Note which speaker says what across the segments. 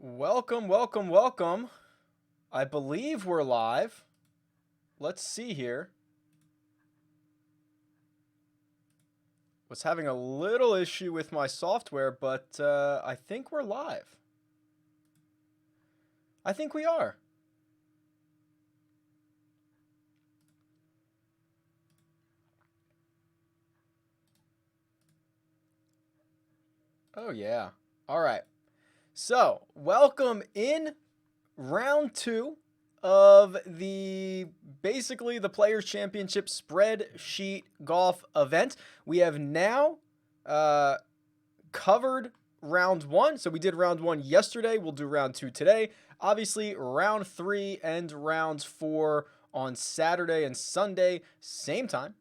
Speaker 1: Welcome, welcome, welcome. I believe we're live. Let's see here. Was having a little issue with my software, but I think we're live. I think we are. Oh, yeah. All right. So, welcome in round two of basically the Players Championship spreadsheet golf event. We have now covered round one. So we did round one yesterday. We'll do round two today. Obviously, round three and round four on Saturday and Sunday, same time.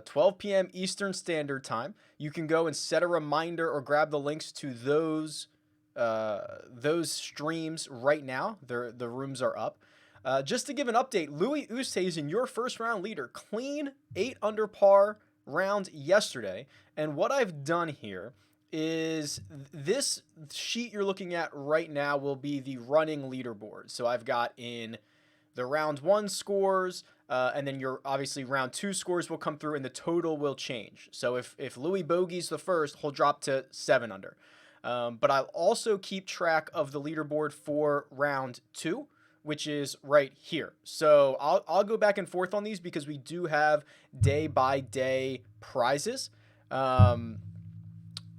Speaker 1: 12 p.m. Eastern Standard Time. You can go and set a reminder or grab the links to those streams right now. The rooms are up. Just to give an update, Louis Oosthuizen, your first round leader, clean 8 under par round yesterday. And what I've done here is this sheet you're looking at right now will be the running leaderboard. So I've got in the round one scores, and then your obviously round two scores will come through, and the total will change. So if Louis bogeys the first, he'll drop to 7 under. But I'll also keep track of the leaderboard for round two, which is right here. So I'll go back and forth on these because we do have day by day prizes.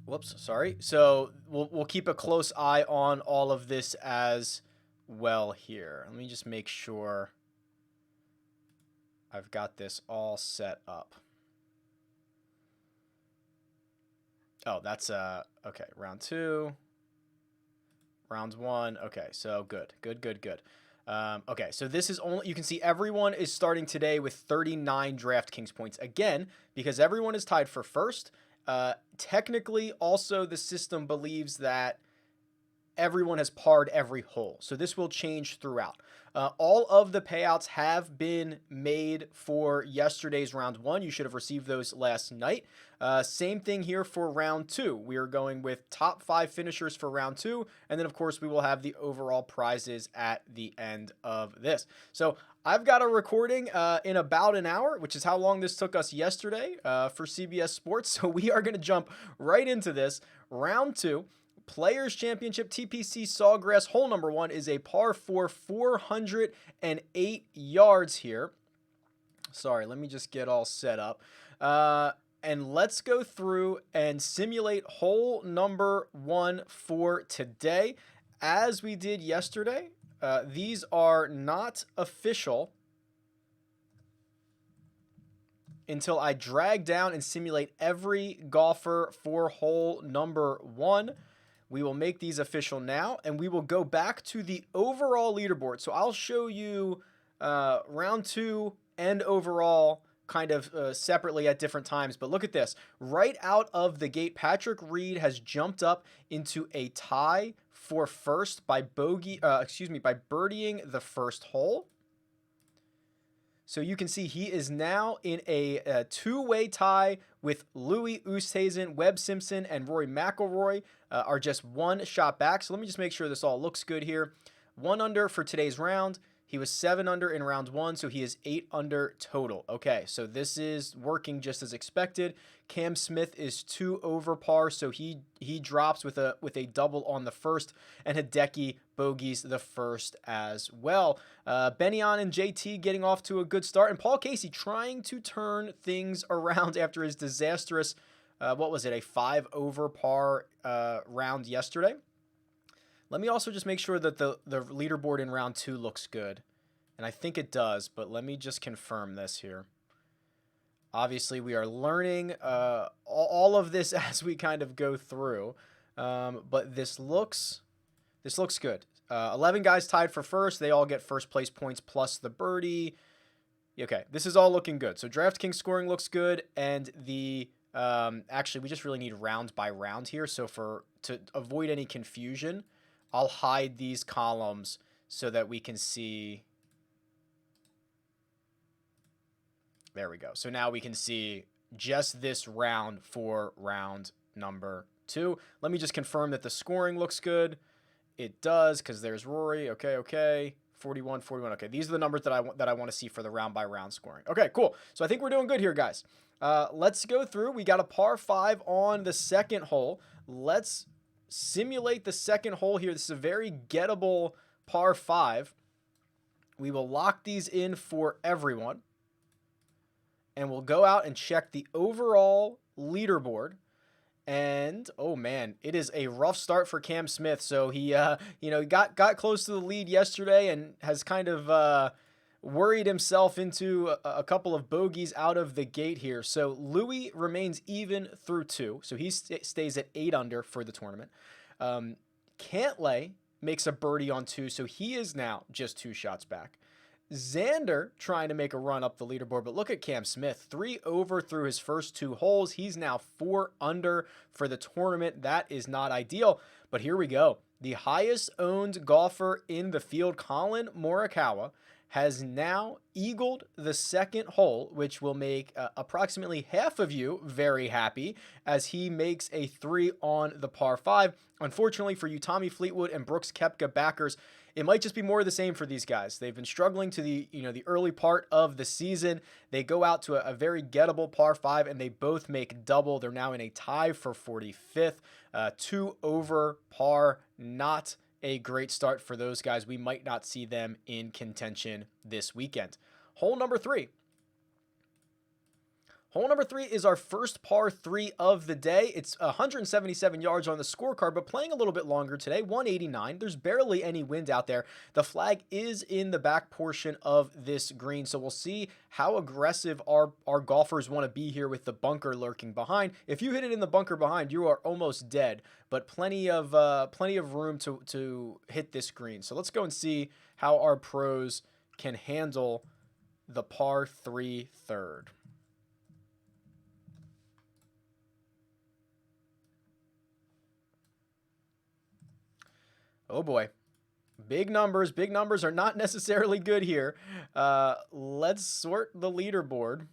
Speaker 1: Whoops, sorry. So we'll keep a close eye on all of this as well here. Let me just make sure I've got this all set up. Oh, that's okay. Round two, round one. Okay, so good. Okay, so this is only, you can see everyone is starting today with 39 DraftKings points. Again, because everyone is tied for first. Technically, also the system believes that everyone has parred every hole. So this will change throughout. All of the payouts have been made for yesterday's round one. You should have received those last night. Same thing here for round two. We are going with top 5 finishers for round two. And then, of course, we will have the overall prizes at the end of this. So I've got a recording in about an hour, which is how long this took us yesterday for CBS Sports. So we are going to jump right into this. Round two. Players Championship TPC Sawgrass hole number 1 is a par 4, 408 yards here. Sorry, let me just get all set up. And let's go through and simulate hole number 1 for today. As we did yesterday, these are not official until I drag down and simulate every golfer for hole number 1. We will make these official now, and we will go back to the overall leaderboard. So I'll show you round two and overall kind of separately at different times. But look at this. Right out of the gate, Patrick Reed has jumped up into a tie for first by birdieing the first hole. So you can see he is now in a two-way tie with Louis Oosthuizen, Webb Simpson, and Rory McIlroy are just one shot back. So let me just make sure this all looks good here. 1 under for today's round. He was 7 under in round 1, so he is 8 under total. Okay, so this is working just as expected. Cam Smith is 2 over par, so he drops with a double on the first, and Hideki bogeys the first as well. Benyon and JT getting off to a good start, and Paul Casey trying to turn things around after his disastrous, a 5 over par round yesterday. Let me also just make sure that the leaderboard in round 2 looks good. And I think it does, but let me just confirm this here. Obviously, we are learning all of this as we kind of go through. But this looks good. 11 guys tied for first. They all get first place points plus the birdie. Okay, this is all looking good. So DraftKings scoring looks good. And the actually, we just really need round by round here. So to avoid any confusion, I'll hide these columns so that we can see. There we go. So now we can see just this round for round number 2. Let me just confirm that the scoring looks good. It does, because there's Rory. Okay, okay. 41, 41. Okay, these are the numbers that I want to see for the round by round scoring. Okay, cool. So I think we're doing good here, guys. Let's go through. We got a par 5 on the second hole. Let's simulate the second hole here. This is a very gettable par 5. We will lock these in for everyone. And we'll go out and check the overall leaderboard. And oh man, it is a rough start for Cam Smith. So he got close to the lead yesterday and has kind of worried himself into a couple of bogeys out of the gate here. So Louis remains even through 2, so he stays at 8 under for the tournament. Cantlay makes a birdie on 2, so he is now just 2 shots back. Xander trying to make a run up the leaderboard, but look at Cam Smith, 3 over through his first 2 holes. He's now 4 under for the tournament. That is not ideal, but here we go. The highest owned golfer in the field, Collin Morikawa, has now eagled the second hole, which will make approximately half of you very happy, as he makes a 3 on the par 5. Unfortunately for you Tommy Fleetwood and Brooks Koepka backers, it might just be more of the same for these guys. They've been struggling to the early part of the season. They go out to a very gettable par 5, and they both make double. They're now in a tie for 45th, 2 over par. Not a great start for those guys. We might not see them in contention this weekend. Hole number 3. Hole number 3 is our first par 3 of the day. It's 177 yards on the scorecard, but playing a little bit longer today, 189. There's barely any wind out there. The flag is in the back portion of this green, so we'll see how aggressive our golfers want to be here with the bunker lurking behind. If you hit it in the bunker behind, you are almost dead, but plenty of room to hit this green. So let's go and see how our pros can handle the par 3 third. Oh boy, big numbers. Big numbers are not necessarily good here. Let's sort the leaderboard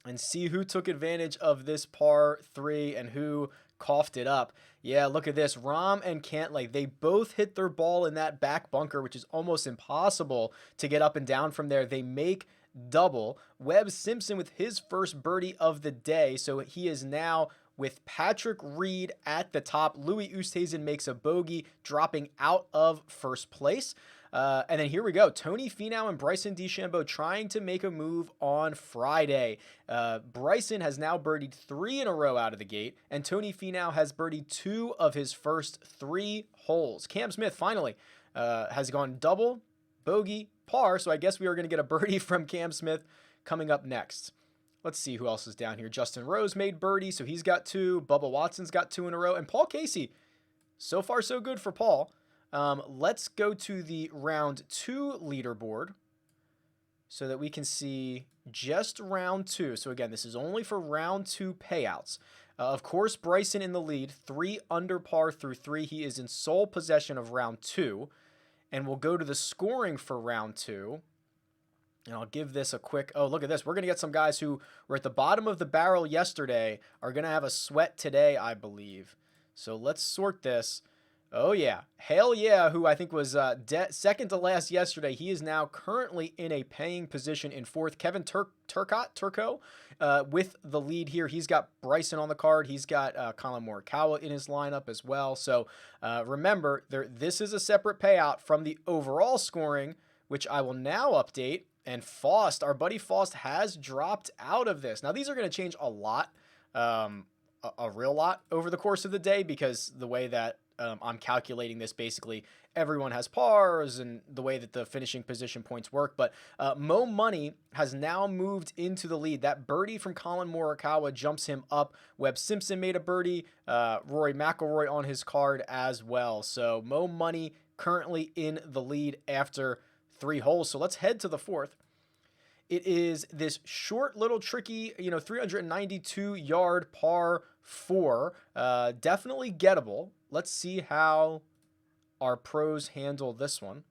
Speaker 1: and see who took advantage of this par 3 and who coughed it up. Yeah, look at this. Rahm and Cantlay, they both hit their ball in that back bunker, which is almost impossible to get up and down from there. They make double. Webb Simpson with his first birdie of the day, so he is now with Patrick Reed at the top. Louis Oosthuizen makes a bogey, dropping out of first place. And then here we go. Tony Finau and Bryson DeChambeau trying to make a move on Friday. Bryson has now birdied 3 in a row out of the gate, and Tony Finau has birdied 2 of his first 3 holes. Cam Smith finally has gone double, bogey, par, so I guess we are going to get a birdie from Cam Smith coming up next. Let's see who else is down here. Justin Rose made birdie, so he's got 2. Bubba Watson's got 2 in a row. And Paul Casey, so far so good for Paul. Let's go to the round 2 leaderboard so that we can see just round 2. So again, this is only for round 2 payouts. Of course, Bryson in the lead, 3 under par through 3. He is in sole possession of round 2. And we'll go to the scoring for round 2. And I'll give this a quick, oh, look at this. We're going to get some guys who were at the bottom of the barrel yesterday are going to have a sweat today, I believe. So let's sort this. Oh, yeah. Hell yeah, who I think was second to last yesterday. He is now currently in a paying position in 4th. Kevin Turco with the lead here. He's got Bryson on the card. He's got Collin Morikawa in his lineup as well. So remember, this is a separate payout from the overall scoring, which I will now update. And Faust, our buddy Faust, has dropped out of this. Now, these are going to change a lot, a real lot over the course of the day, because the way that I'm calculating this, basically, everyone has pars and the way that the finishing position points work. But Mo Money has now moved into the lead. That birdie from Collin Morikawa jumps him up. Webb Simpson made a birdie. Rory McIlroy on his card as well. So Mo Money currently in the lead after 3 holes. So let's head to the 4th. It is this short little tricky, 392 yard par 4. Definitely gettable. Let's see how our pros handle this one.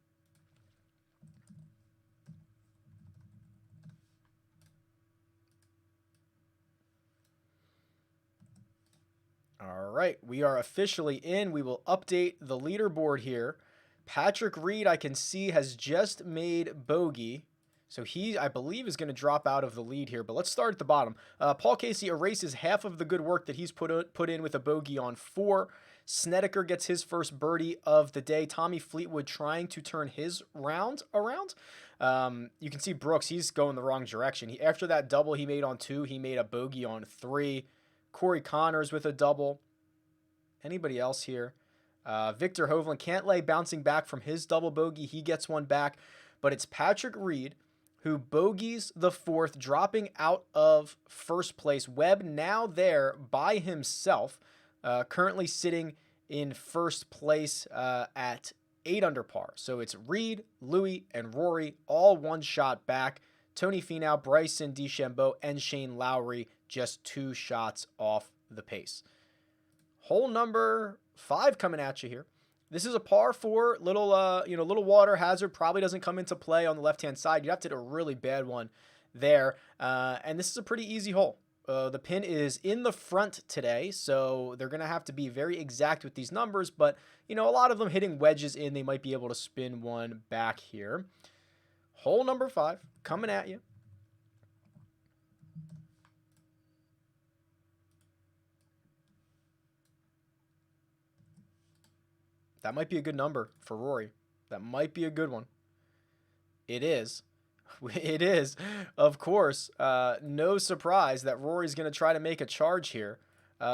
Speaker 1: All right, we are officially in. We will update the leaderboard here. Patrick Reed, I can see, has just made bogey. So he, I believe, is going to drop out of the lead here. But let's start at the bottom. Paul Casey erases half of the good work that he's put in with a bogey on 4. Snedeker gets his first birdie of the day. Tommy Fleetwood trying to turn his round around. You can see Brooks, he's going the wrong direction. After that double he made on 2, he made a bogey on 3. Corey Connors with a double. Anybody else here? Victor Hovland, Cantlay bouncing back from his double bogey. He gets one back. But it's Patrick Reed who bogeys the 4th, dropping out of first place. Webb now there by himself, currently sitting in first place at 8 under par. So it's Reed, Louis, and Rory all one shot back. Tony Finau, Bryson DeChambeau, and Shane Lowry just 2 shots off the pace. Hole number 5 coming at you here. This is a par 4, little water hazard, probably doesn't come into play on the left-hand side. You'd have to hit a really bad one there. And this is a pretty easy hole. The pin is in the front today, so they're going to have to be very exact with these numbers. But, a lot of them hitting wedges in, they might be able to spin one back here. Hole number 5 coming at you. That might be a good number for Rory. That might be a good one. It is. It is, of course, no surprise that Rory's going to try to make a charge here.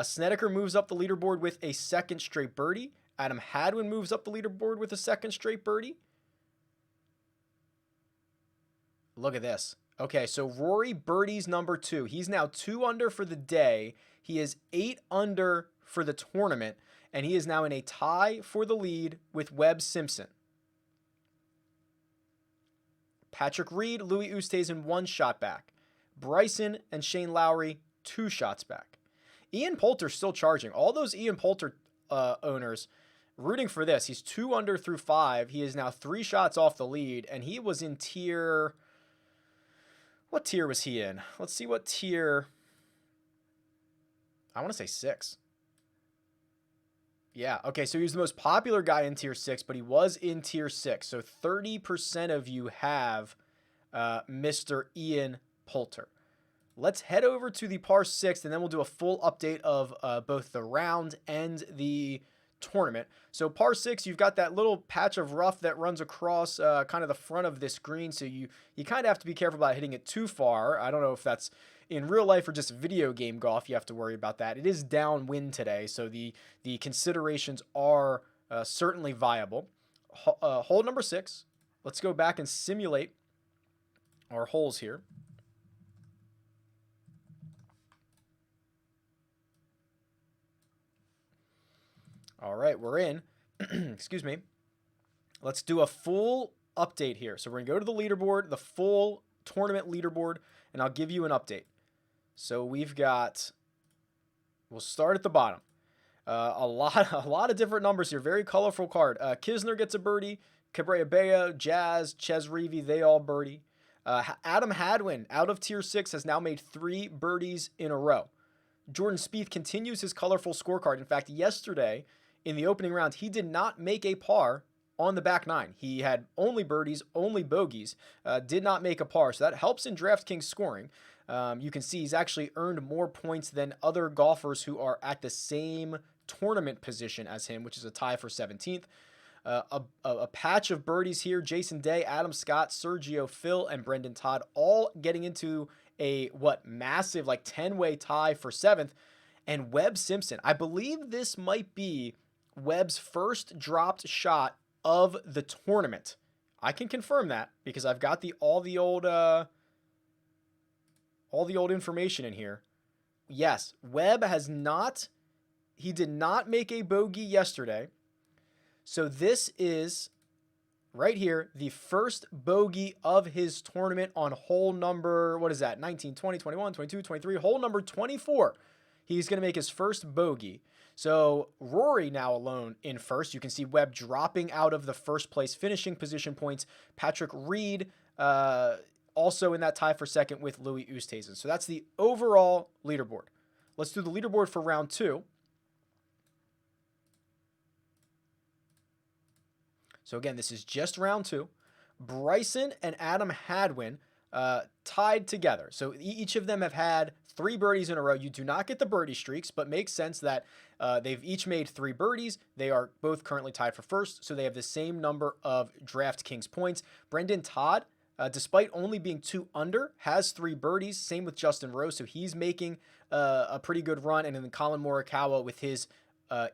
Speaker 1: Snedeker moves up the leaderboard with a second straight birdie. Adam Hadwin moves up the leaderboard with a second straight birdie. Look at this. Okay, so Rory birdies number 2. He's now 2 under for the day. He is 8 under for the tournament. And he is now in a tie for the lead with Webb Simpson. Patrick Reed, Louis Oosthuizen 1 shot back. Bryson and Shane Lowry 2 shots back. Ian Poulter still charging. All those Ian Poulter owners rooting for this. He's 2 under through 5. He is now 3 shots off the lead, and he was in tier... What tier was he in? Let's see what tier... I want to say 6. Yeah, okay, so he was the most popular guy in Tier 6, but he was in Tier 6. So 30% of you have Mr. Ian Poulter. Let's head over to the par 6, and then we'll do a full update of both the round and the tournament. So par 6, you've got that little patch of rough that runs across kind of the front of this green, so you kind of have to be careful about hitting it too far. I don't know if that's in real life or just video game golf, you have to worry about that. It is downwind today, so the considerations are certainly viable. Hole number 6. Let's go back and simulate our holes here. All right, we're in. Excuse me. Let's do a full update here. So we're going to go to the leaderboard, the full tournament leaderboard, and I'll give you an update. So we've got, we'll start at the bottom. A lot of different numbers here. Very colorful card. Kisner gets a birdie. Cabrera Bea, Jazz, Ches Reavie, they all birdie. Adam Hadwin, out of Tier 6, has now made 3 birdies in a row. Jordan Spieth continues his colorful scorecard. In fact, yesterday, in the opening round, he did not make a par on the back 9. He had only birdies, only bogeys, did not make a par. So that helps in DraftKings scoring. You can see he's actually earned more points than other golfers who are at the same tournament position as him, which is a tie for 17th. A patch of birdies here. Jason Day, Adam Scott, Sergio Phil, and Brendan Todd all getting into a massive 10-way tie for 7th. And Webb Simpson, I believe this might be Webb's first dropped shot of the tournament. I can confirm that because I've got all the old information in here. Yes, Webb he did not make a bogey yesterday. So this is right here, the first bogey of his tournament on hole number, 19, 20, 21, 22, 23, hole number 24. He's going to make his first bogey. So Rory now alone in first. You can see Webb dropping out of the first place finishing position points. Patrick Reed also in that tie for second with Louis Oosthuizen. So that's the overall leaderboard. Let's do the leaderboard for round 2. So again, this is just round 2. Bryson and Adam Hadwin tied together. So each of them have had 3 birdies in a row. You do not get the birdie streaks, but makes sense that they've each made 3 birdies. They are both currently tied for first, so they have the same number of DraftKings points. Brendan Todd, despite only being 2 under, has 3 birdies. Same with Justin Rose, so he's making a pretty good run. And then Colin Morikawa with his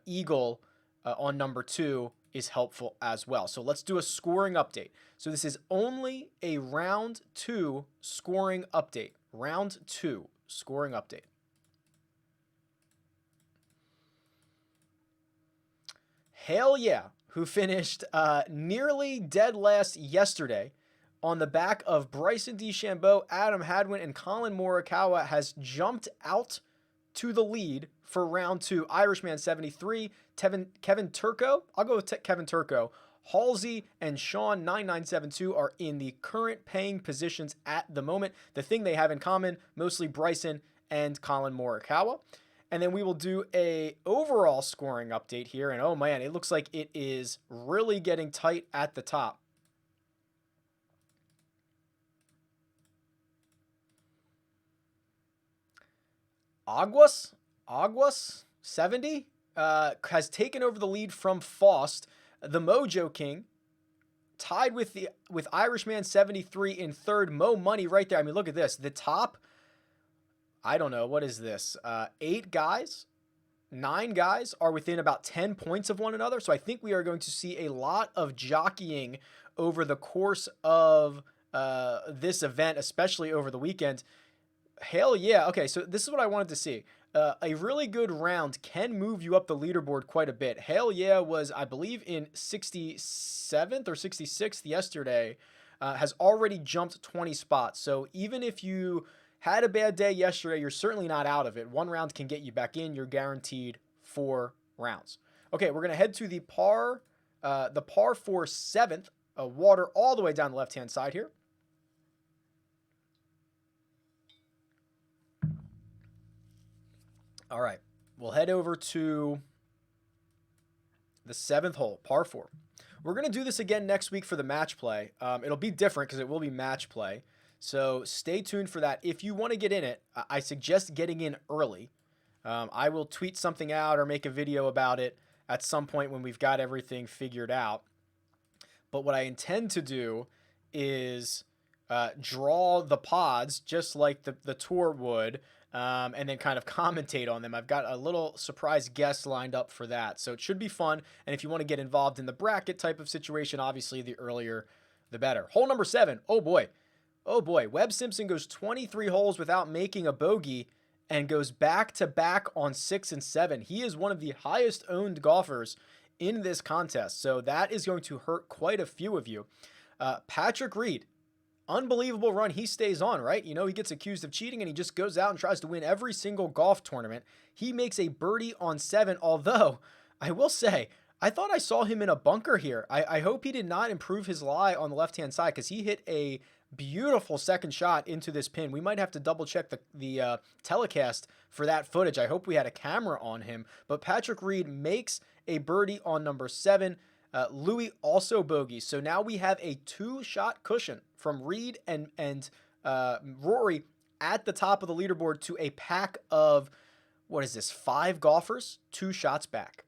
Speaker 1: eagle on number 2 is helpful as well. So let's do a scoring update. So this is only a round 2 scoring update. Round 2 scoring update. Hell yeah, who finished nearly dead last yesterday on the back of Bryson DeChambeau, Adam Hadwin, and Colin Morikawa, has jumped out to the lead for round 2. Irishman 73, Kevin Turco, I'll go with Kevin Turco. Halsey and Sean 9972 are in the current paying positions at the moment. The thing they have in common, mostly Bryson and Colin Morikawa. And then we will do a overall scoring update here. And oh man, it looks like it is really getting tight at the top. Aguas 70 has taken over the lead from Faust. The Mojo King tied with Irishman 73 in third. Mo Money right there. I mean, look at this. The top, I don't know, what is this? 8 guys, 9 guys are within about 10 points of one another. So I think we are going to see a lot of jockeying over the course of this event, especially over the weekend. Hell yeah. Okay, so this is what I wanted to see. A really good round can move you up the leaderboard quite a bit. Hell yeah was, I believe, in 67th or 66th yesterday, has already jumped 20 spots. So even if you had a bad day yesterday, you're certainly not out of it. 1 round can get you back in. You're guaranteed 4 rounds. Okay, we're going to head to the par 4 7th, water all the way down the left-hand side here. All right, we'll head over to the 7th hole, par 4. We're going to do this again next week for the match play. It'll be different because it will be match play. So stay tuned for that. If you want to get in it, I suggest getting in early. I will tweet something out or make a video about it at some point when we've got everything figured out. But what I intend to do is draw the pods just like the tour would, and then kind of commentate on them. I've got a little surprise guest lined up for that. So it should be fun. And if you want to get involved in the bracket type of situation, obviously the earlier, the better. Hole number 7. Oh boy. Oh boy. Webb Simpson goes 23 holes without making a bogey and goes back to back on 6 and 7. He is one of the highest owned golfers in this contest. So that is going to hurt quite a few of you. Patrick Reed. Unbelievable run. He stays on, right? You know, he gets accused of cheating and he just goes out and tries to win every single golf tournament. He makes a birdie on 7, although I will say, I thought I saw him in a bunker here. I hope he did not improve his lie on the left-hand side because he hit a beautiful second shot into this pin. We might have to double check the telecast for that footage. I hope we had a camera on him. But Patrick Reed makes a birdie on number 7. Louis also bogeys. So now we have a 2-shot cushion from Reed and Rory at the top of the leaderboard to a pack of, what is this, 5 golfers, 2 shots back.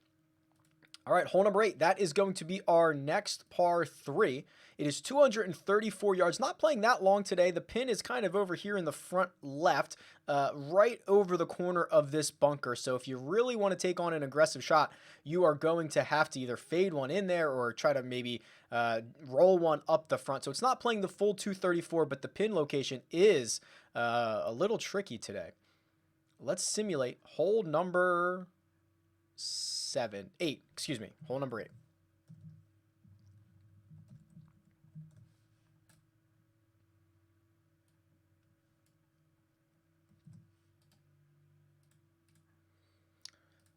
Speaker 1: All right, hole number 8. That is going to be our next par 3. It is 234 yards. Not playing that long today. The pin is kind of over here in the front left, right over the corner of this bunker. So if you really want to take on an aggressive shot, you are going to have to either fade one in there or try to maybe roll one up the front. So it's not playing the full 234, but the pin location is a little tricky today. Let's simulate hole number 8. Excuse me, hole number 8.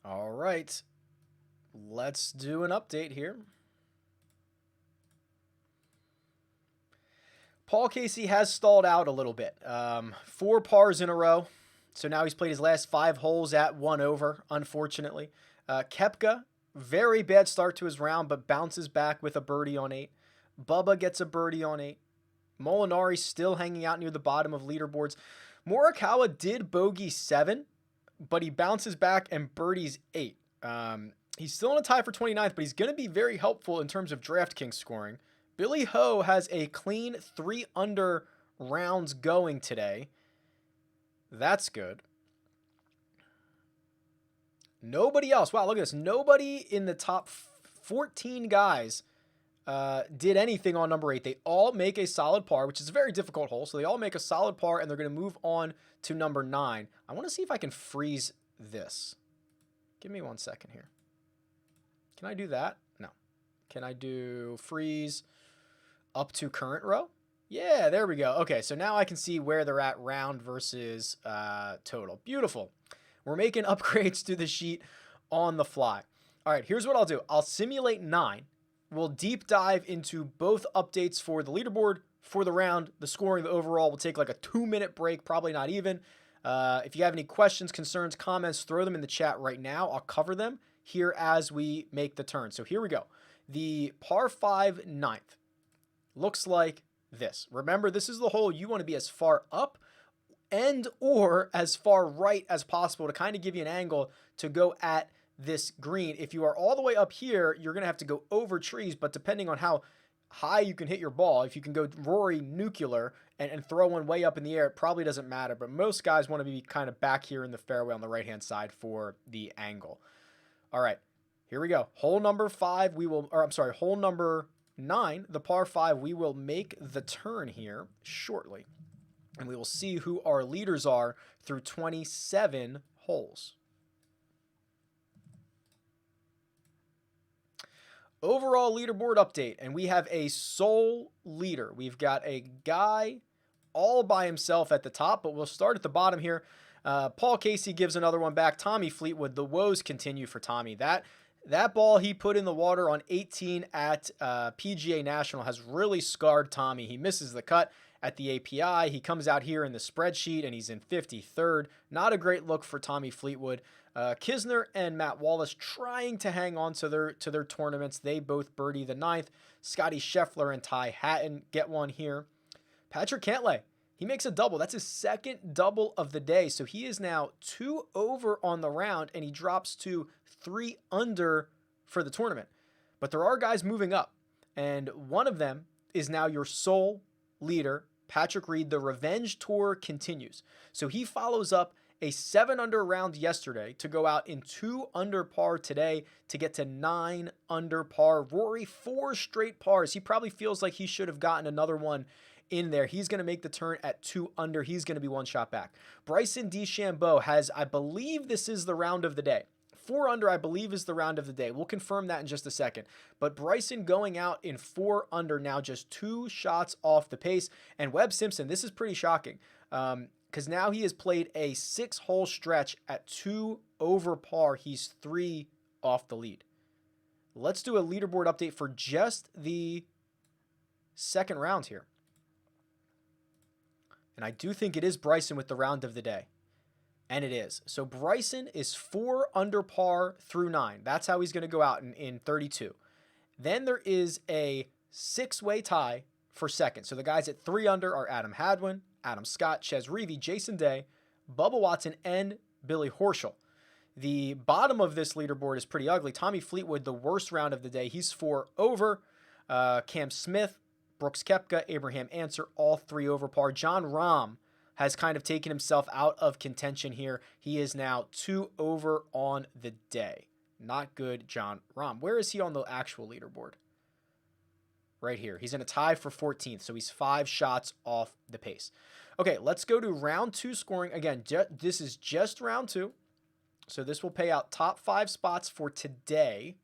Speaker 1: All right, let's do an update here. Paul Casey has stalled out a little bit. 4 pars in a row. So now he's played his last 5 holes at 1 over, unfortunately. Koepka Very bad start to his round, but bounces back with a birdie on 8. Bubba gets a birdie on 8. Molinari still hanging out near the bottom of leaderboards. Morikawa did bogey 7, but he bounces back and birdies 8. He's still in a tie for 29th, but he's going to be very helpful in terms of DraftKings scoring. Billy Ho has a clean 3 under rounds going today. That's good. Nobody else. Wow, look at this. Nobody in the top 14 guys did anything on number 8. They all make a solid par, which is a very difficult hole. So they all make a solid par, and they're going to move on to number 9. I want to see if I can freeze this. Give me 1 second here. Can I do that? No. Can I do freeze up to current row? Yeah, there we go. Okay, so now I can see where they're at round versus total. Beautiful. We're making upgrades to the sheet on the fly. All right, here's what I'll do. I'll simulate 9. We'll deep dive into both updates for the leaderboard, for the round, the scoring, the overall. We'll take like a 2-minute break, probably not even. If you have any questions, concerns, comments, throw them in the chat right now. I'll cover them here as we make the turn. So here we go. The par 5 9th looks like this. Remember, this is the hole you want to be as far up and or as far right as possible to kind of give you an angle to go at this green. If you are all the way up here, you're going to have to go over trees, but depending on how high you can hit your ball, if you can go Rory nuclear and throw one way up in the air, it probably doesn't matter, but most guys want to be kind of back here in the fairway on the right-hand side for the angle. All right, here we go. Hole number 5, hole number 9, the par 5, we will make the turn here shortly. And we will see who our leaders are through 27 holes. Overall leaderboard update, and we have a sole leader. We've got a guy all by himself at the top, but we'll start at the bottom here. Paul Casey gives another one back. Tommy Fleetwood, the woes continue for Tommy. That ball he put in the water on 18 at PGA National has really scarred Tommy. He misses the cut at the API. He comes out here in the spreadsheet, and he's in 53rd. Not a great look for Tommy Fleetwood. Kisner and Matt Wallace trying to hang on to their tournaments. They both birdie the 9th. Scotty Scheffler and Ty Hatton get one here. Patrick Cantlay, he makes a double. That's his second double of the day. So he is now 2 over on the round, and he drops to 3 under for the tournament. But there are guys moving up, and one of them is now your sole leader, Patrick Reed. The revenge tour continues. So he follows up a 7 under round yesterday to go out in 2 under par today to get to 9 under par. Rory, 4 straight pars. He probably feels like he should have gotten another one in there. He's going to make the turn at 2 under. He's going to be 1 shot back. Bryson DeChambeau has, I believe this is the round of the day. 4 under, I believe, is the round of the day. We'll confirm that in just a second. But Bryson going out in 4 under now, just 2 shots off the pace. And Webb Simpson, this is pretty shocking. Because now he has played a 6-hole stretch at 2 over par. He's 3 off the lead. Let's do a leaderboard update for just the second round here. And I do think it is Bryson with the round of the day. And it is. So Bryson is 4 under par through 9. That's how he's going to go out in 32. Then there is a 6-way tie for second. So the guys at 3 under are Adam Hadwin, Adam Scott, Ches Reavie, Jason Day, Bubba Watson, and Billy Horschel. The bottom of this leaderboard is pretty ugly. Tommy Fleetwood, the worst round of the day. He's 4 over. Cam Smith, Brooks Koepka, Abraham Answer, all 3 over par. John Rahm has kind of taken himself out of contention here. He is now 2 over on the day. Not good, John Rahm. Where is he on the actual leaderboard? Right here. He's in a tie for 14th, so he's 5 shots off the pace. Okay, let's go to round 2 scoring. Again, this is just round 2, so this will pay out top 5 spots for today.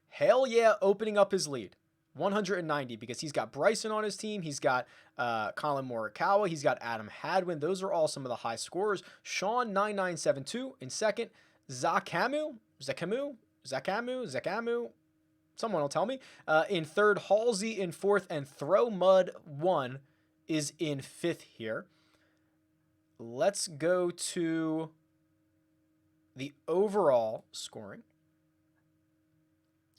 Speaker 1: Hell yeah, opening up his lead. 190 because he's got Bryson on his team. He's got Colin Morikawa. He's got Adam Hadwin. Those are all some of the high scorers. Sean 9972 in second. Zakamu. Someone will tell me. In third, Halsey in fourth, and Throw Mud 1 is in fifth here. Let's go to the overall scoring.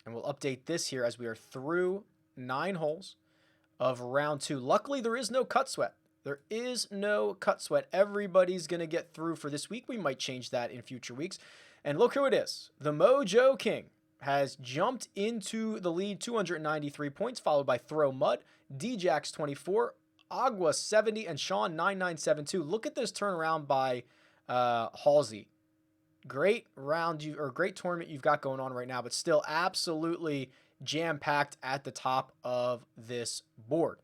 Speaker 1: And we'll update this here as we are through 9 holes of round 2. Luckily, there is no cut sweat. There is no cut sweat. Everybody's going to get through for this week. We might change that in future weeks. And look who it is. The Mojo King has jumped into the lead, 293 points, followed by Throw Mud, Djax 24, Agua 70, and Sean 9972. Look at this turnaround by Halsey. Great round great tournament you've got going on right now, but still absolutely jam-packed at the top of this board.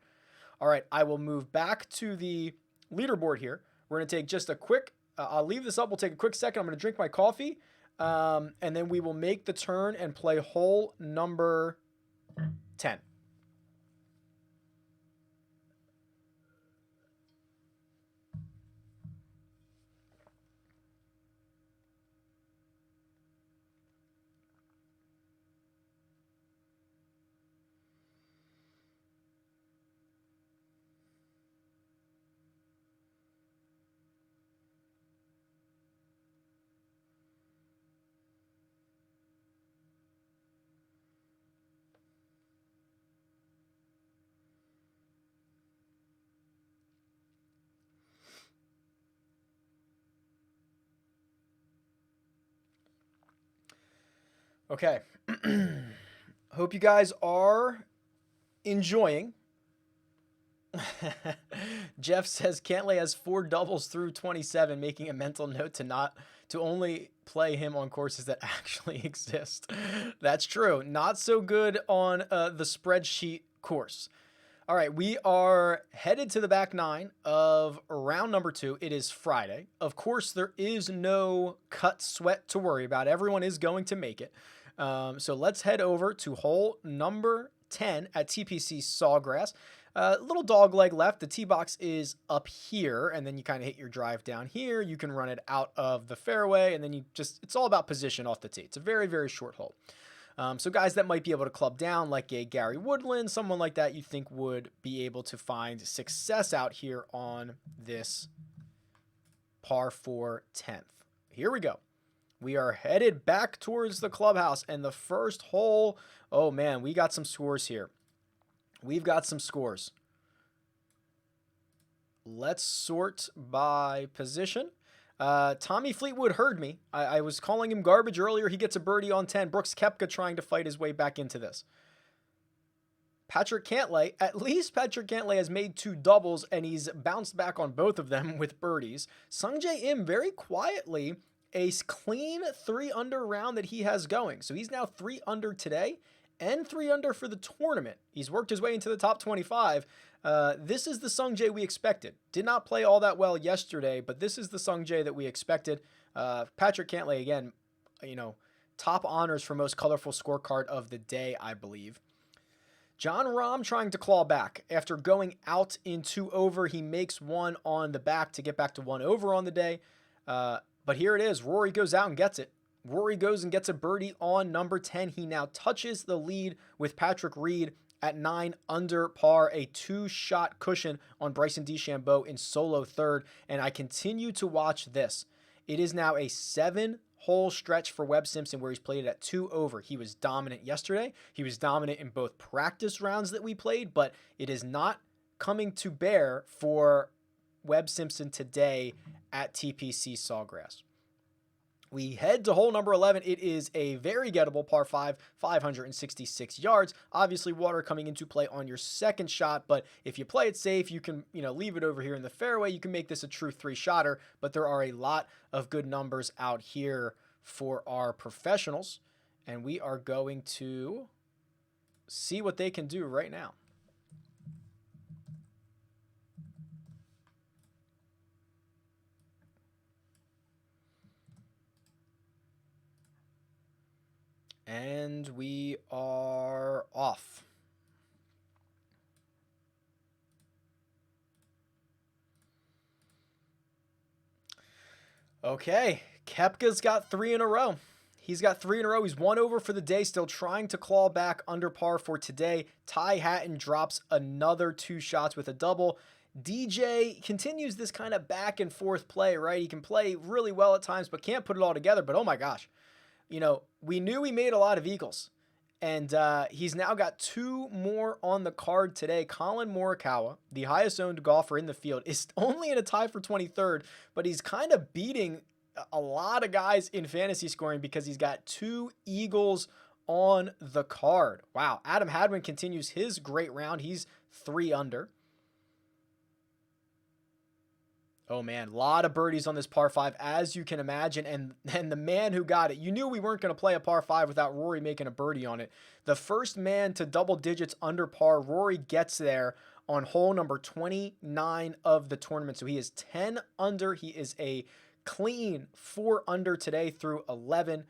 Speaker 1: All right, I will move back to the leaderboard here. We're going to take just a quick, I'll leave this up. We'll take a quick second. I'm going to drink my coffee, and then we will make the turn and play hole number 10. Okay. Hope you guys are enjoying. Jeff says Cantlay has 4 doubles through 27, making a mental note to only play him on courses that actually exist. That's true. Not so good on the spreadsheet course. All right, we are headed to the back 9 of round number 2. It is Friday. Of course, there is no cut sweat to worry about. Everyone is going to make it. So let's head over to hole number 10 at TPC Sawgrass. Little dog leg left. The tee box is up here, and then you kind of hit your drive down here. You can run it out of the fairway, and then it's all about position off the tee. It's a very, very short hole. So guys that might be able to club down, like a Gary Woodland, someone like that you think would be able to find success out here on this par 4 10th. Here we go. We are headed back towards the clubhouse, and the first hole, oh man, we got some scores here. We've got some scores. Let's sort by position. Tommy Fleetwood heard me. I was calling him garbage earlier. He gets a birdie on 10. Brooks Koepka trying to fight his way back into this. Patrick Cantlay, at least Patrick Cantlay has made 2 doubles, and he's bounced back on both of them with birdies. Sungjae Im very quietly, a clean 3 under round that he has going. So he's now 3 under today and 3 under for the tournament. He's worked his way into the top 25. This is the Sungjae we expected. Did not play all that well yesterday, but this is the Sungjae that we expected. Patrick Cantlay, again, top honors for most colorful scorecard of the day, I believe. John Rahm trying to claw back. After going out in 2 over, he makes 1 on the back to get back to 1 over on the day. But here it is. Rory goes out and gets it. Rory goes and gets a birdie on number 10. He now touches the lead with Patrick Reed at 9 under par, a 2-shot cushion on Bryson DeChambeau in solo third. And I continue to watch this. It is now a 7-hole stretch for Webb Simpson where he's played it at 2 over. He was dominant yesterday. He was dominant in both practice rounds that we played, but it is not coming to bear for Webb Simpson today at TPC Sawgrass. We head to hole number 11. It is a very gettable par 5, 566 yards. Obviously, water coming into play on your second shot, but if you play it safe, you can, leave it over here in the fairway. You can make this a true 3-shotter, but there are a lot of good numbers out here for our professionals, and we are going to see what they can do right now. And we are off. Okay, Koepka's got 3 in a row. He's got 3 in a row. He's 1 over for the day, still trying to claw back under par for today. Ty Hatton drops another 2 shots with a double. DJ continues this kind of back and forth play, right? He can play really well at times, but can't put it all together. But oh my gosh, we knew he made a lot of eagles. And he's now got 2 more on the card today. Colin Morikawa, the highest owned golfer in the field, is only in a tie for 23rd, but he's kind of beating a lot of guys in fantasy scoring because he's got 2 eagles on the card. Wow. Adam Hadwin continues his great round. He's 3 under. Oh man, a lot of birdies on this par 5, as you can imagine. And the man who got it, you knew we weren't going to play a par 5 without Rory making a birdie on it. The first man to double digits under par, Rory gets there on hole number 29 of the tournament. So he is 10 under. He is a clean 4 under today through 11.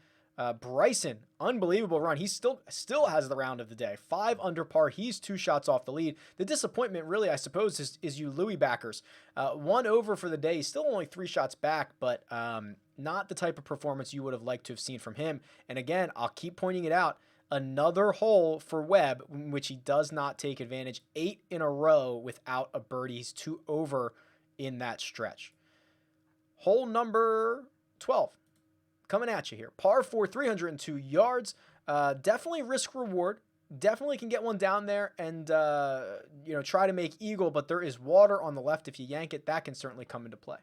Speaker 1: Bryson, unbelievable run. He still has the round of the day. 5 under par. He's 2 shots off the lead. The disappointment, really, I suppose, is you Louis backers. 1 over for the day. He's still only 3 shots back, but not the type of performance you would have liked to have seen from him. And again, I'll keep pointing it out. Another hole for Webb, in which he does not take advantage. 8 in a row without a birdie. He's 2 over in that stretch. Hole number 12. Coming at you here. Par 4, 302 yards. Definitely risk reward. Definitely can get one down there and, try to make eagle, but there is water on the left. If you yank it, that can certainly come into play.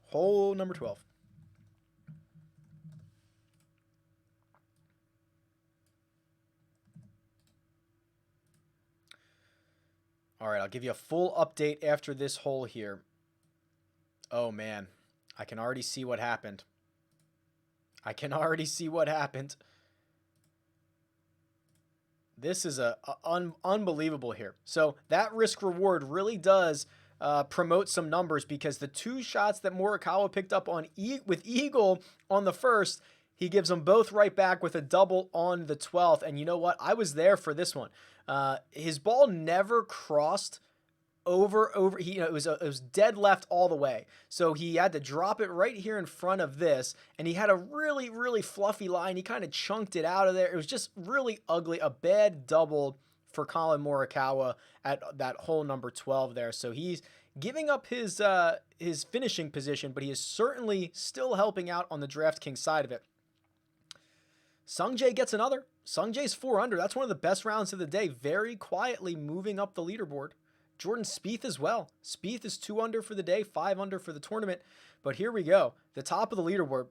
Speaker 1: Hole number 12. All right, I'll give you a full update after this hole here. Oh, man. I can already see what happened. This is unbelievable here. So that risk reward really does promote some numbers because the 2 shots that Morikawa picked up on with eagle on the first, he gives them both right back with a double on the 12th. And you know what? I was there for this one. His ball never crossed over. It was dead left all the way. So he had to drop it right here in front of this. And he had a really, really fluffy line. He kind of chunked it out of there. It was just really ugly. A bad double for Colin Morikawa at that hole number 12 there. So he's giving up his finishing position, but he is certainly still helping out on the DraftKings side of it. Sungjae gets another. Sungjae's 4 under. That's one of the best rounds of the day. Very quietly moving up the leaderboard. Jordan Spieth as well. Spieth is 2 under for the day, 5 under for the tournament. But here we go. The top of the leaderboard,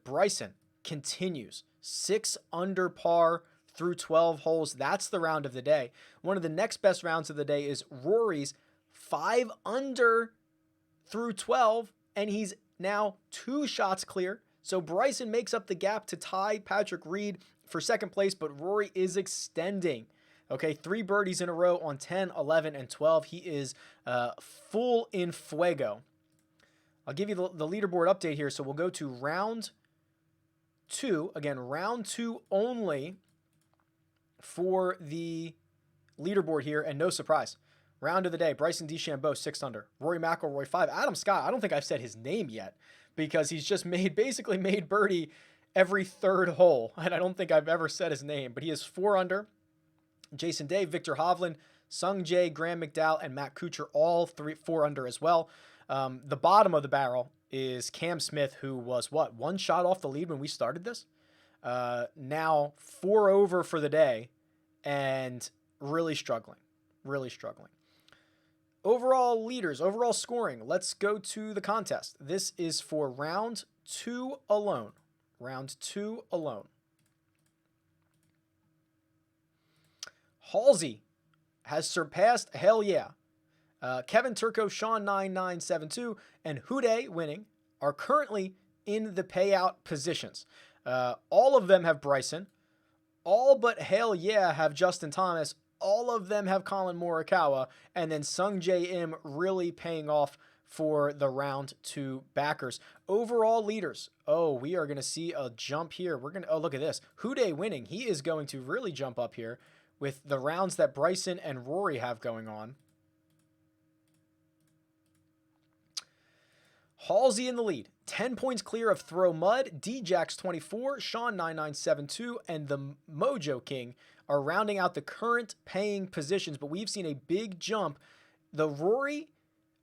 Speaker 1: Bryson continues. 6 under par through 12 holes. That's the round of the day. One of the next best rounds of the day is Rory's 5 under through 12, and he's now 2 shots clear. So Bryson makes up the gap to tie Patrick Reed for second place, but Rory is extending. Okay, 3 birdies in a row on 10, 11, and 12. He is full in fuego. I'll give you the leaderboard update here. So we'll go to round 2. Again, round 2 only for the leaderboard here, and no surprise. Round of the day, Bryson DeChambeau, 6 under. Rory McIlroy, 5. Adam Scott, I don't think I've said his name yet because he's just basically made birdie every 3rd hole, and I don't think I've ever said his name, but he is 4 under. Jason Day, Victor Hovland, Sung Jae, Graham McDowell, and Matt Kuchar, all 4 under as well. The bottom of the barrel is Cam Smith, who was, 1 shot off the lead when we started this? Now 4 over for the day and really struggling. Overall leaders, overall scoring. Let's go to the contest. This is for round 2 alone. Halsey has surpassed Hell Yeah. Kevin Turco, Sean 9972, and Hude winning are currently in the payout positions. All of them have Bryson. All but Hell Yeah have Justin Thomas. All of them have Colin Morikawa. And then Sung Jae Im really paying off for the round 2 backers. Overall leaders. Oh, we are going to see a jump here. Look at this. Hude winning. He is going to really jump up here with the rounds that Bryson and Rory have going on. Halsey in the lead. 10 points clear of Throw Mud. D-Jax 24, Sean 9972, and the Mojo King are rounding out the current paying positions, but we've seen a big jump. The Rory,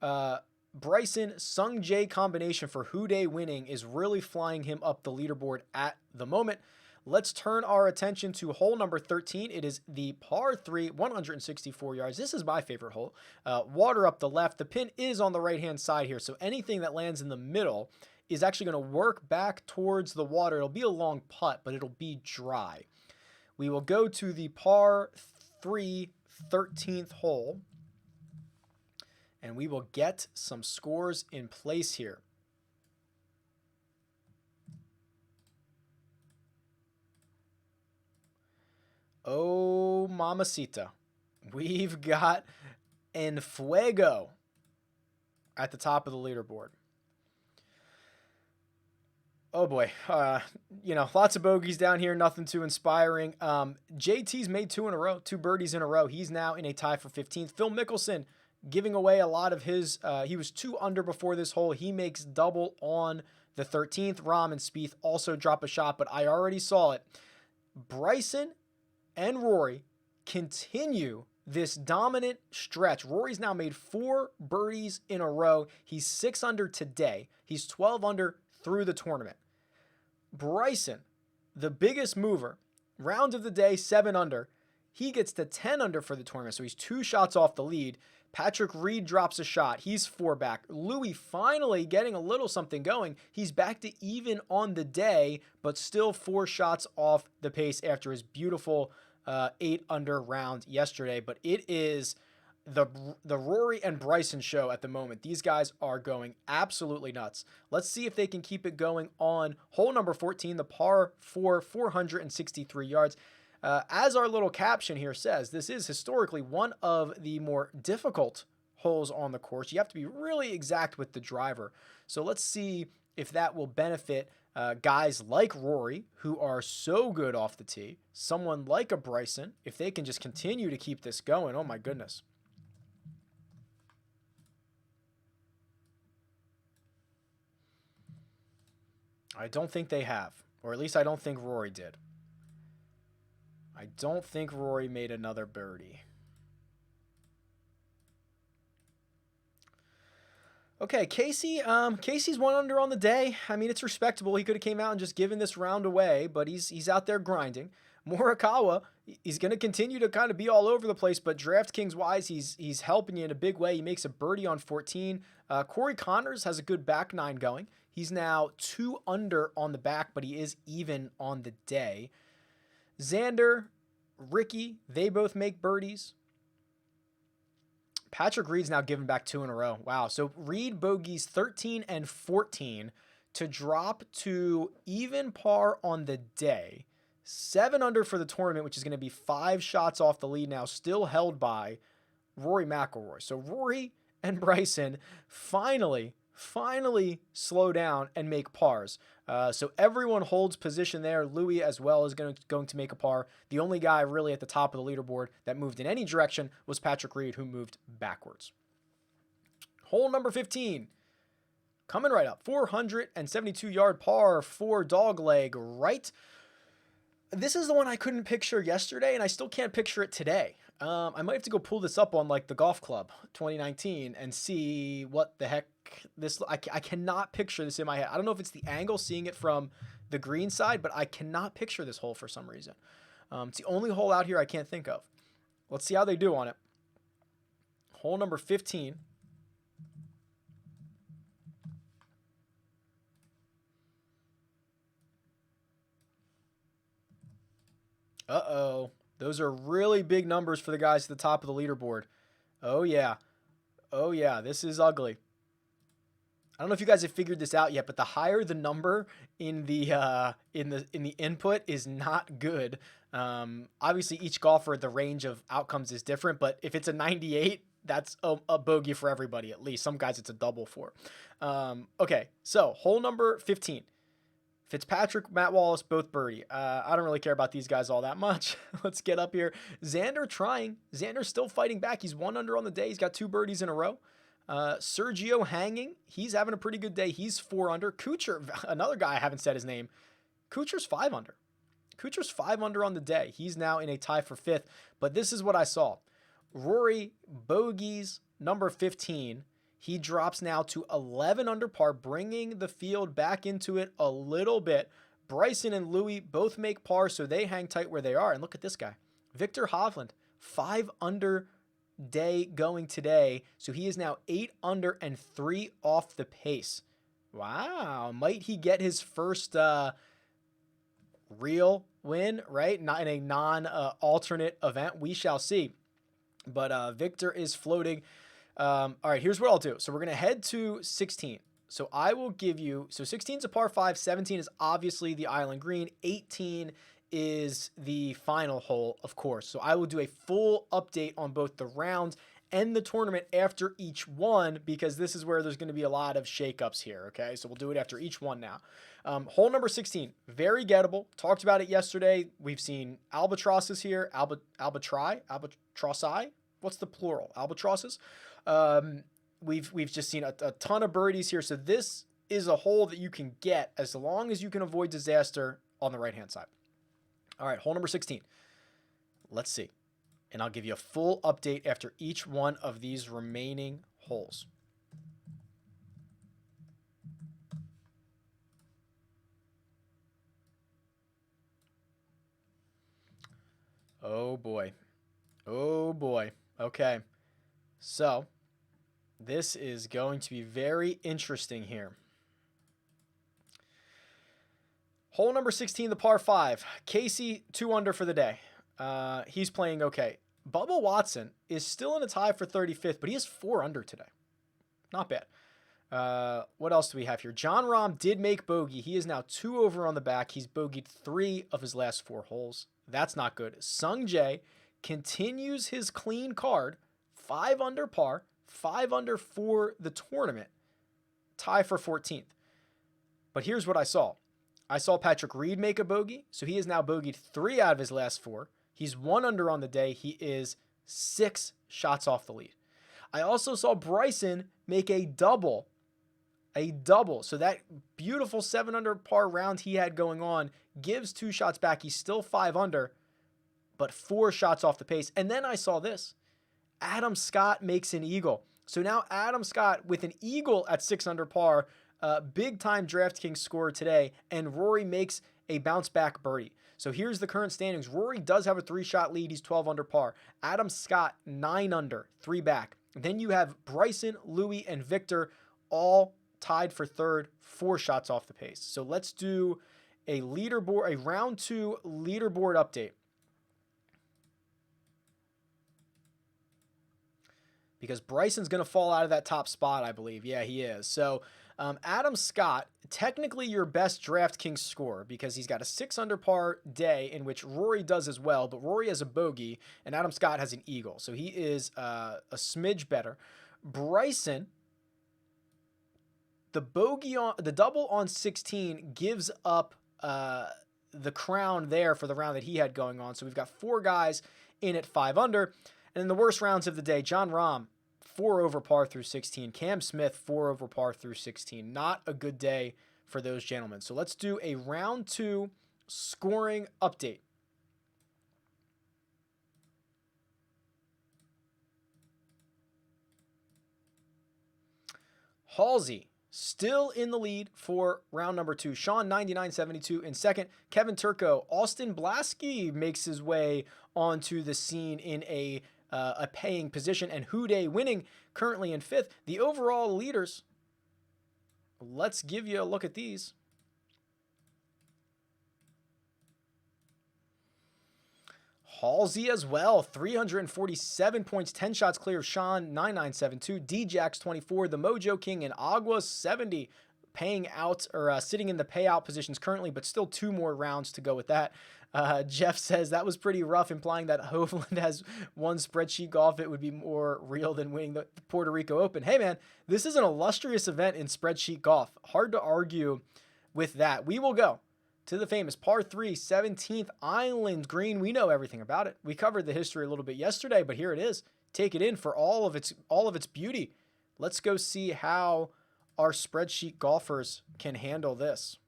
Speaker 1: Bryson, Sung Jae combination for Houday winning is really flying him up the leaderboard at the moment. Let's turn our attention to hole number 13. It is the par 3, 164 yards. This is my favorite hole. Water up the left. The pin is on the right-hand side here, so anything that lands in the middle is actually going to work back towards the water. It'll be a long putt, but it'll be dry. We will go to the par 3, 13th hole, and we will get some scores in place here. Oh, mamacita. We've got En Fuego at the top of the leaderboard. Oh boy, lots of bogeys down here, nothing too inspiring. JT's made 2 in a row, 2 birdies in a row. He's now in a tie for 15th. Phil Mickelson giving away a lot of his, he was 2 under before this hole. He makes double on the 13th. Rahm and Spieth also drop a shot, but I already saw it. Bryson and Rory continue this dominant stretch. Rory's now made 4 birdies in a row. He's 6 under today. He's 12 under through the tournament. Bryson, the biggest mover, round of the day, 7 under. He gets to 10 under for the tournament, so he's 2 shots off the lead. Patrick Reed drops a shot. He's 4 back. Louis finally getting a little something going. He's back to even on the day, but still 4 shots off the pace after his beautiful 8 under round yesterday. But it is the Rory and Bryson show at the moment. These guys are going absolutely nuts. Let's see if they can keep it going on hole number 14, the par 4, 463 yards. As our little caption here says, this is historically one of the more difficult holes on the course. You have to be really exact with the driver. So let's see if that will benefit guys like Rory, who are so good off the tee. Someone like a Bryson, if they can just continue to keep this going. Oh my goodness. I don't think they have, or at least I don't think Rory did. I don't think Rory made another birdie. Okay, Casey. Casey's 1 under on the day. I mean, it's respectable. He could have came out and just given this round away, but he's out there grinding. Morikawa, he's going to continue to kind of be all over the place, but DraftKings wise, he's helping you in a big way. He makes a birdie on 14. Corey Connors has a good back 9 going. He's now 2 under on the back, but he is even on the day. Xander, Ricky, they both make birdies. Patrick Reed's now given back 2 in a row. Wow. So Reed bogeys 13 and 14 to drop to even par on the day. 7 under for the tournament, which is going to be 5 shots off the lead now, still held by Rory McIlroy. So Rory and Bryson finally slow down and make pars. So everyone holds position there. Louis as well is going to make a par. The only guy really at the top of the leaderboard that moved in any direction was Patrick Reed, who moved backwards. Hole number 15. Coming right up. 472-yard par for dogleg right. This is the one I couldn't picture yesterday, and I still can't picture it today. I might have to go pull this up on like the Golf Club 2019 and see what the heck this. I cannot picture this in my head. I don't know if it's the angle, seeing it from the green side, but I cannot picture this hole for some reason. It's the only hole out here I can't think of. Let's see how they do on it. Hole number 15. Uh-oh. Those are really big numbers for the guys at the top of the leaderboard. Oh, yeah. Oh, yeah. This is ugly. I don't know if you guys have figured this out yet, but the higher the number in the input is not good. Obviously, each golfer, the range of outcomes is different, but if it's a 98, that's a bogey for everybody, at least. Some guys it's a double for. Okay, so hole number 15. Fitzpatrick, Matt Wallace, both birdie. I don't really care about these guys all that much. Let's get up here. Xander trying. Xander's still fighting back. He's 1 under on the day. He's got 2 birdies in a row. Sergio hanging. He's having a pretty good day. He's 4 under. Kuchar, another guy I haven't said his name. Kuchar's 5 under. Kuchar's 5 under on the day. He's now in a tie for 5th. But this is what I saw. Rory bogeys number 15. He drops now to 11 under par, bringing the field back into it a little bit. Bryson and Louis both make par, so they hang tight where they are. And look at this guy. Victor Hovland, 5 under day going today. So he is now 8 under and 3 off the pace. Wow. Might he get his first real win, right? Not in a non-alternate event. We shall see. But Victor is floating. All right, here's what I'll do. So we're going to head to 16. So I will give you, so 16 is a par 5. 17 is obviously the island green. 18 is the final hole, of course. So I will do a full update on both the rounds and the tournament after each one, because this is where there's going to be a lot of shakeups here, okay? So we'll do it after each one now. Hole number 16, very gettable. Talked about it yesterday. We've seen albatrosses here, albatrossi. What's the plural? Albatrosses. We've just seen a ton of birdies here. So this is a hole that you can get as long as you can avoid disaster on the right-hand side. All right, hole number 16. Let's see. And I'll give you a full update after each one of these remaining holes. Oh boy. Oh boy. Okay. So this is going to be very interesting here. Hole number 16, the par 5. Casey, 2 under for the day. He's playing okay. Bubba Watson is still in a tie for 35th, but he has 4 under today. Not bad. What else do we have here? John Rahm did make bogey. He is now 2 over on the back. He's bogeyed 3 of his last 4 holes. That's not good. Sung Jae continues his clean card. 5 under par. 5 under for the tournament. Tie for 14th. But here's what I saw. I saw Patrick Reed make a bogey, so he has now bogeyed 3 out of his last 4. He's 1 under on the day. He is 6 shots off the lead. I also saw Bryson make a double. A double. So that beautiful 7 under par round he had going on gives 2 shots back. He's still 5 under, but 4 shots off the pace. And then I saw this. Adam Scott makes an eagle. So now Adam Scott with an eagle at 6 under par, big time DraftKings scorer today, and Rory makes a bounce back birdie. So here's the current standings. Rory does have a 3-shot lead. He's 12 under par. Adam Scott, 9 under, 3 back. Then you have Bryson, Louis, and Victor all tied for 3rd, 4 shots off the pace. So let's do a leaderboard, a round 2 leaderboard update. Because Bryson's going to fall out of that top spot, I believe. Yeah, he is. So Adam Scott, technically your best DraftKings scorer, because he's got a 6 under par day, in which Rory does as well, but Rory has a bogey and Adam Scott has an eagle. So he is a smidge better. Bryson, the double on 16 gives up the crown there for the round that he had going on. So we've got 4 guys in at 5 under. And in the worst rounds of the day, John Rahm, 4 over par through 16. Cam Smith, 4 over par through 16. Not a good day for those gentlemen. So let's do a round 2 scoring update. Halsey, still in the lead for round number 2. Sean, 99.72 in second. Kevin Turco. Austin Blasky makes his way onto the scene in a paying position, and Houday winning currently in 5th. The overall leaders, let's give you a look at these. Halsey as well, 347 points, 10 shots clear of Sean, 9972. D-Jax 24, the Mojo King and Agua 70, paying out or sitting in the payout positions currently, but still 2 more rounds to go with that. Jeff says that was pretty rough, implying that Hovland has won spreadsheet golf. It would be more real than winning the Puerto Rico Open. Hey man, this is an illustrious event in spreadsheet golf. Hard to argue with that. We will go to the famous par 3, 17th Island Green. We know everything about it. We covered the history a little bit yesterday, but here it is. Take it in for all of its beauty. Let's go see how our spreadsheet golfers can handle this.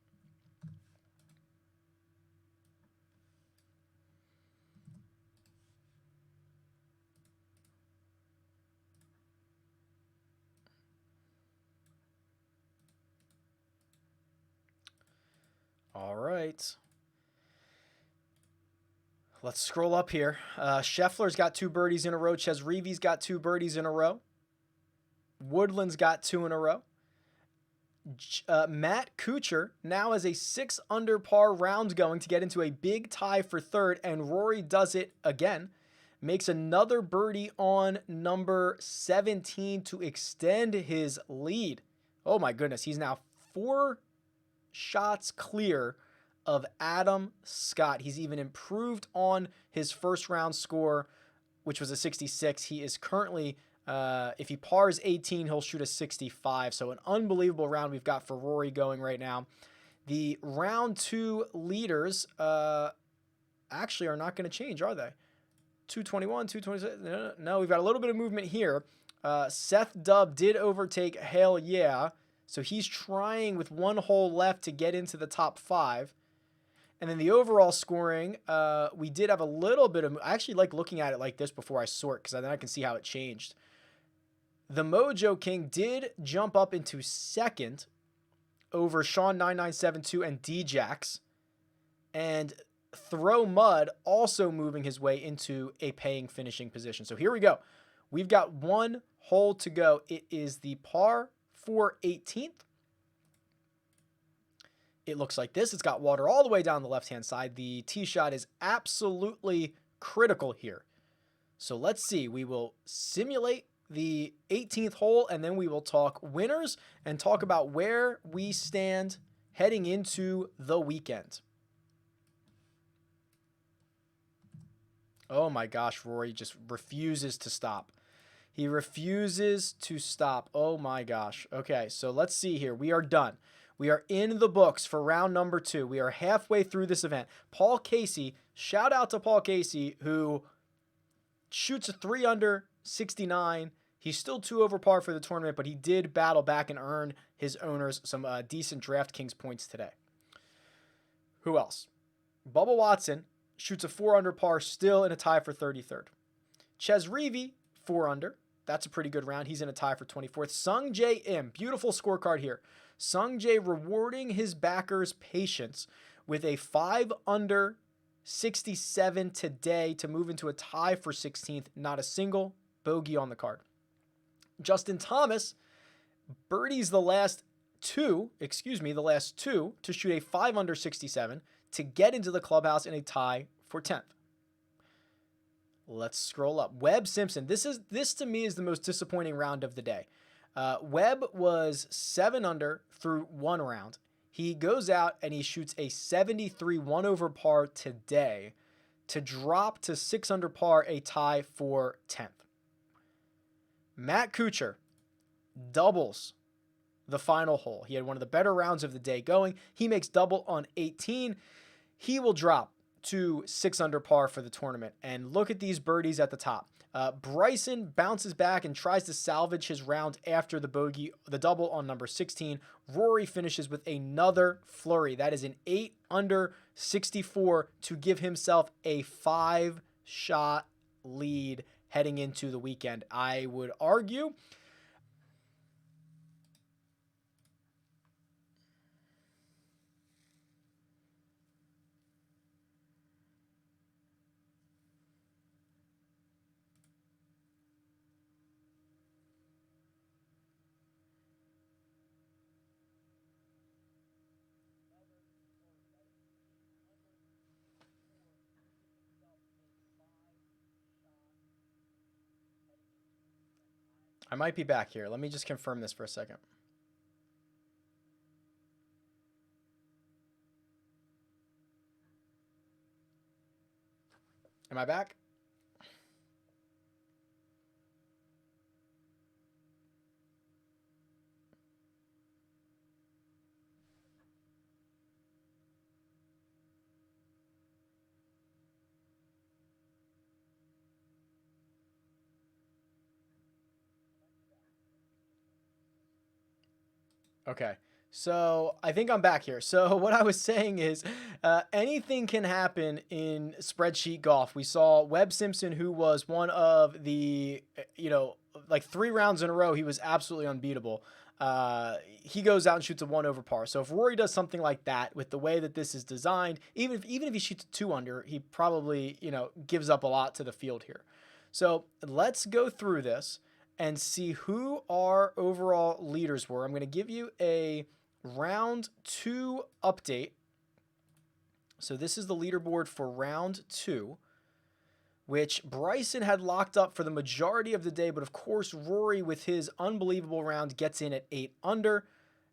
Speaker 1: All right. Let's scroll up here. Scheffler's got 2 birdies in a row. Ches Reeves got 2 birdies in a row. Woodland's got 2 in a row. Matt Kuchar now has a 6 under par round going to get into a big tie for third, and Rory does it again. Makes another birdie on number 17 to extend his lead. Oh my goodness, he's now 4 shots clear of Adam Scott. He's even improved on his first round score, which was a 66. He is currently, if he pars 18, he'll shoot a 65. So an unbelievable round we've got for Rory going right now. The round 2 leaders actually are not going to change, are they? 221, 226. No, we've got a little bit of movement here. Seth Dubb did overtake Hale Yeah. So he's trying with 1 hole left to get into the top 5. And then the overall scoring, we did have a little bit of... I actually like looking at it like this before I sort, because then I can see how it changed. The Mojo King did jump up into second over Sean 9972 and D-Jax. And Throw Mud also moving his way into a paying finishing position. So here we go. We've got 1 hole to go. It is the par 4 18th. It looks like this. It's got water all the way down the left-hand side. The tee shot is absolutely critical here. So let's see. We will simulate the 18th hole, and then we will talk winners and talk about where we stand heading into the weekend. Oh my gosh, Rory just refuses to stop. He refuses to stop. Oh my gosh. Okay, so let's see here. We are done. We are in the books for round number 2. We are halfway through this event. Paul Casey, shout out to Paul Casey, who shoots a 3 under 69. He's still 2 over par for the tournament, but he did battle back and earn his owners some decent DraftKings points today. Who else? Bubba Watson shoots a 4 under par, still in a tie for 33rd. Ches Reavie, 4 under. That's a pretty good round. He's in a tie for 24th. Sung Jae Im, beautiful scorecard here. Sung Jae rewarding his backers' patience with a 5 under 67 today to move into a tie for 16th. Not a single bogey on the card. Justin Thomas birdies the last two to shoot a 5 under 67 to get into the clubhouse in a tie for 10th. Let's scroll up. Webb Simpson. This to me is the most disappointing round of the day. Webb was 7 under through 1 round. He goes out and he shoots a 73 1 over par today to drop to 6 under par, a tie for 10th. Matt Kuchar doubles the final hole. He had one of the better rounds of the day going. He makes double on 18. He will drop to 6 under par for the tournament. And look at these birdies at the top. Bryson bounces back and tries to salvage his round after the double on number 16. Rory finishes with another flurry. That is an 8 under 64 to give himself a 5-shot lead heading into the weekend. I would argue I might be back here. Let me just confirm this for a second. Am I back? Okay. So I think I'm back here. So what I was saying is anything can happen in spreadsheet golf. We saw Webb Simpson, who was one of the, like 3 rounds in a row, he was absolutely unbeatable. He goes out and shoots a 1 over par. So if Rory does something like that with the way that this is designed, even if he shoots a 2 under, he probably, gives up a lot to the field here. So let's go through this and see who our overall leaders were. I'm going to give you a round 2 update. So this is the leaderboard for round 2, which Bryson had locked up for the majority of the day, but of course Rory with his unbelievable round gets in at 8 under.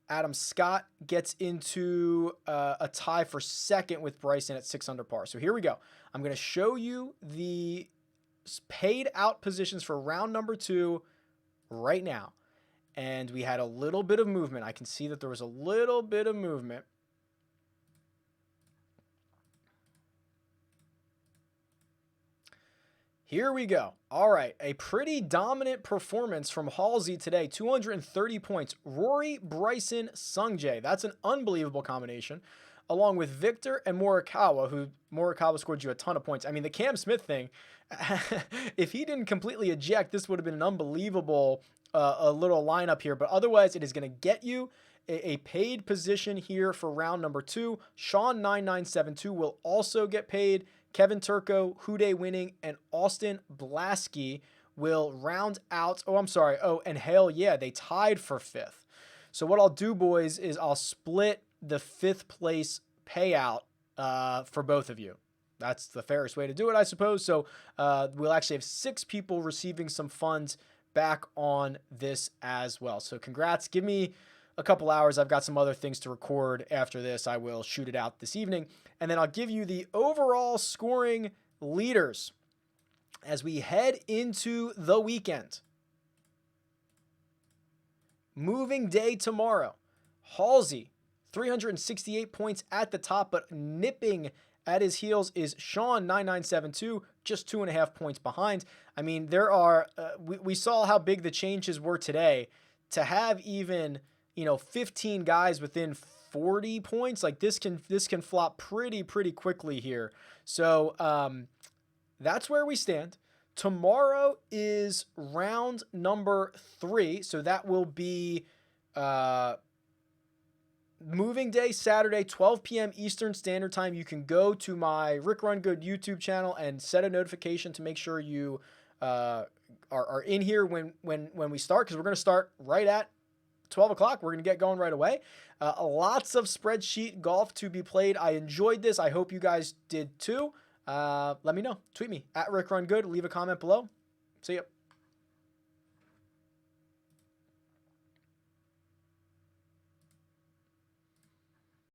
Speaker 1: Adam Scott gets into a tie for second with Bryson at 6 under par. So here we go. I'm going to show you the paid out positions for round number 2 right now. And we had a little bit of movement. I can see that there was a little bit of movement. Here we go. All right, a pretty dominant performance from Halsey today. 230 points. Rory, Bryson, Sungjae. That's an unbelievable combination. Along with Victor and Morikawa, who Morikawa scored you a ton of points. I mean, the Cam Smith thing, if he didn't completely eject, this would have been an unbelievable a little lineup here. But otherwise, it is going to get you a paid position here for round number 2. Sean9972 will also get paid. Kevin Turco, Hude winning, and Austin Blasky will round out. Oh, I'm sorry. Oh, and hell yeah, they tied for 5th. So what I'll do, boys, is I'll split the 5th place payout for both of you. That's the fairest way to do it, I suppose. So we'll actually have 6 people receiving some funds back on this as well. So congrats. Give me a couple hours. I've got some other things to record after this. I will shoot it out this evening. And then I'll give you the overall scoring leaders as we head into the weekend. Moving day tomorrow. Halsey, 368 points at the top, but nipping at his heels is Sean9972, just 2.5 points behind. I mean, there are, we saw how big the changes were today. To have even, 15 guys within 40 points, like this can flop pretty quickly here. So that's where we stand. Tomorrow is round number 3, so that will be moving day, Saturday, 12 p.m. Eastern Standard Time. You can go to my Rick Run Good YouTube channel and set a notification to make sure you are in here when we start, because we're going to start right at 12 o'clock. We're going to get going right away. Lots of spreadsheet golf to be played. I enjoyed this. I hope you guys did too. Let me know. Tweet me at Rick Run Good. Leave a comment below. See ya.